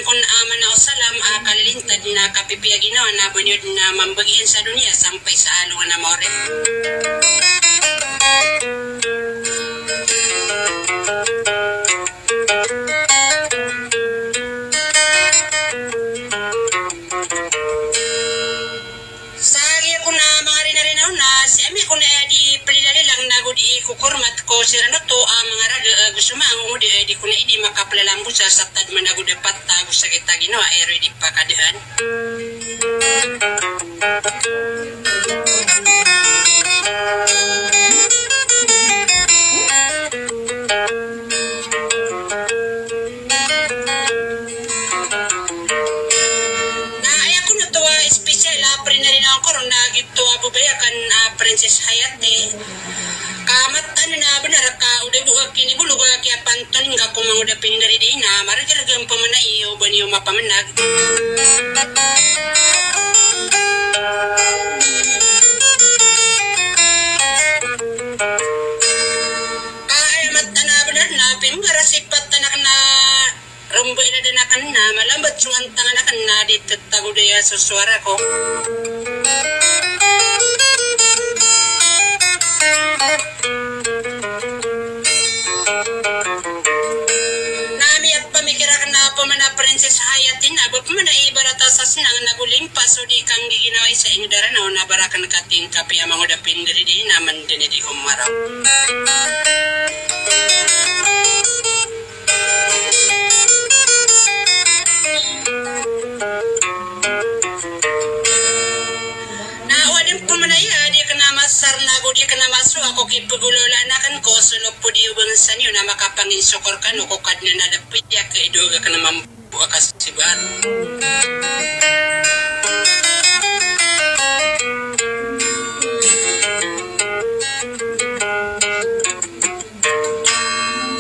kung aman na usalam kalilintad na kapipiya ginawa na bunyod na mambagian sa dunia sampay sa alungan na more. Kukurmat ko si Rano to mga raga gusto maango di ko na hindi makaplalambo sa satad manago dapat tago sa kita ginawa di pa kadaan. Naaya ko na to special pre na rin ako na gito abubayakan Princess Hayate. Kamat na benar ka udah buat kini bulu gak kaya pantun nggak ko mau dapin dari dina maragaragang pamana iyo banyo mapamenag. Ayamat na benar na pingarasipat tanak na rumbo ina danakan na malambat suan tanganakan na ditetago daya susuara ko. Princess Hayatin abot mo na ibarata sa sinang naguling paso di kang giginaway sa ingdara na nabarakan kating kapi amang udapin diri di naman din di kumaraw. Nawadin po manaya di ka na masar nago di ka na maso ako kipugulola na kan ko sulog po di ubang sanyo na makapangin sukor ka no kukad na nadapit ya ka iduga ka na buka kasibahan.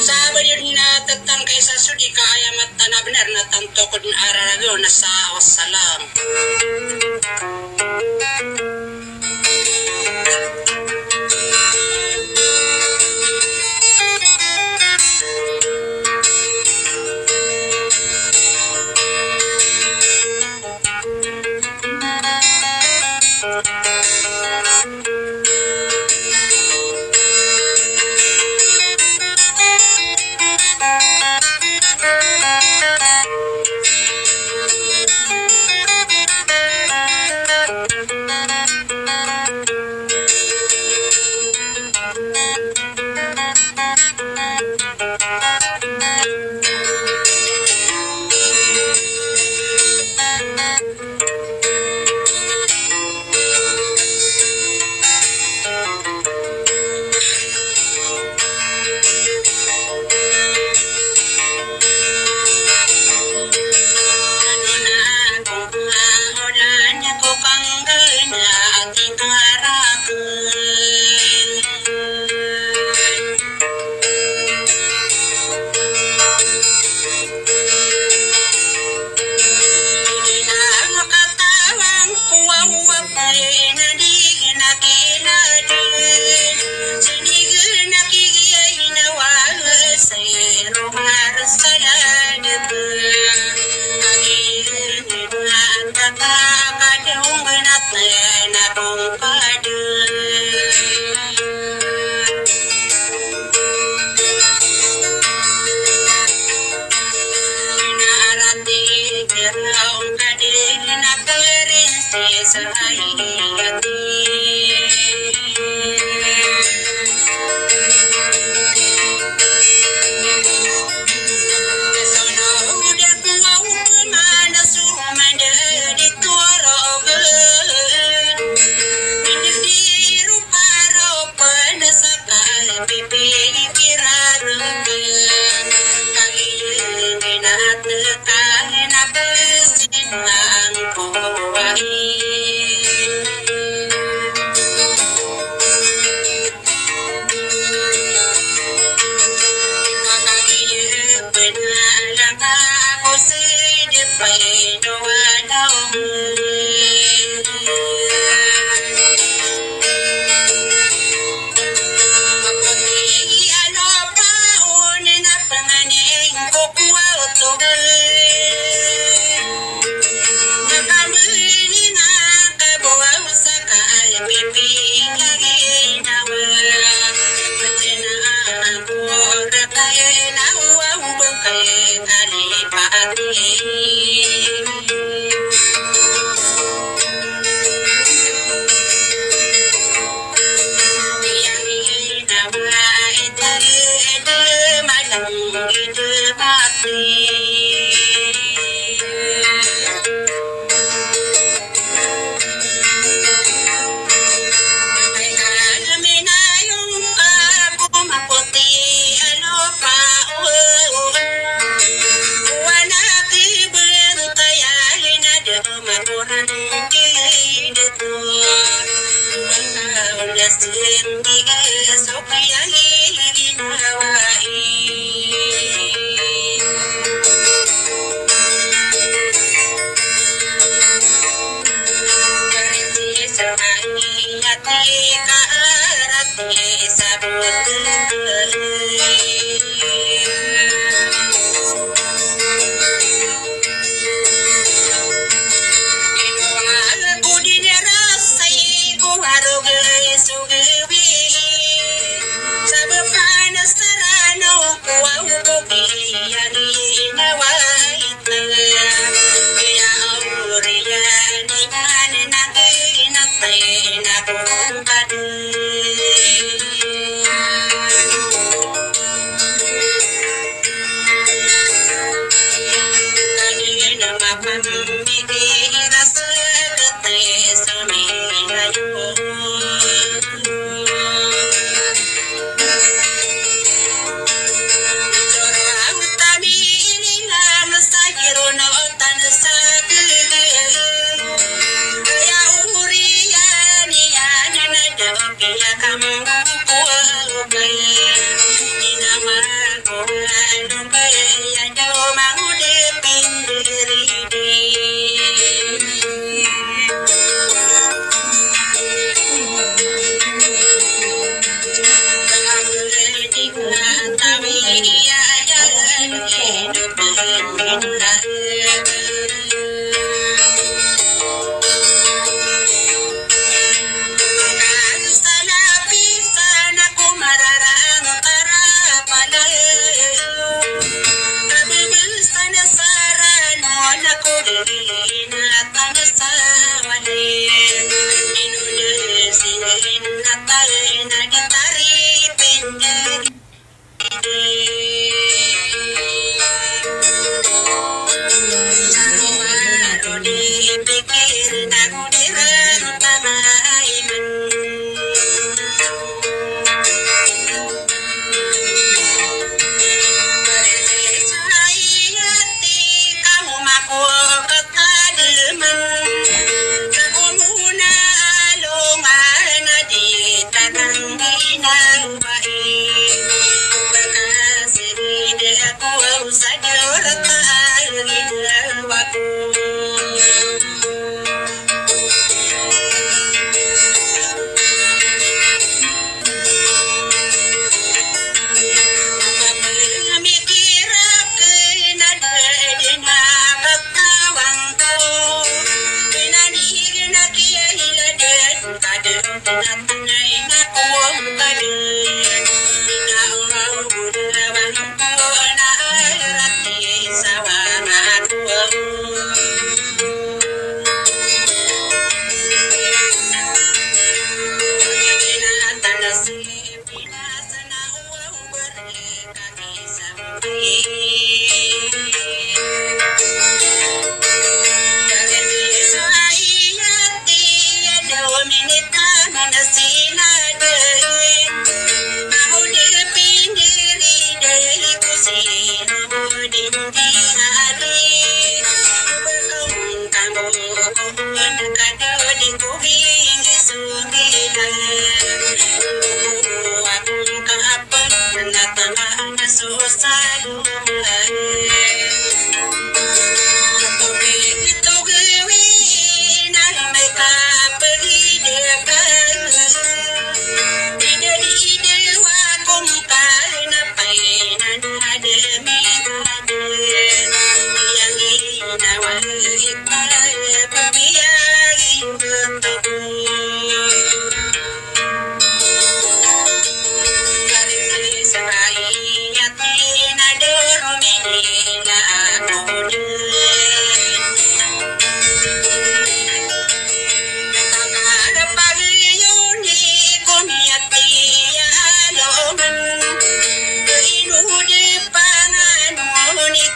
Sabi yun na tatang kay sa sudi ka ayamat na benar na tanto ko din araragaw na sa wasalam.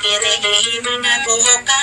kiri na buhok ka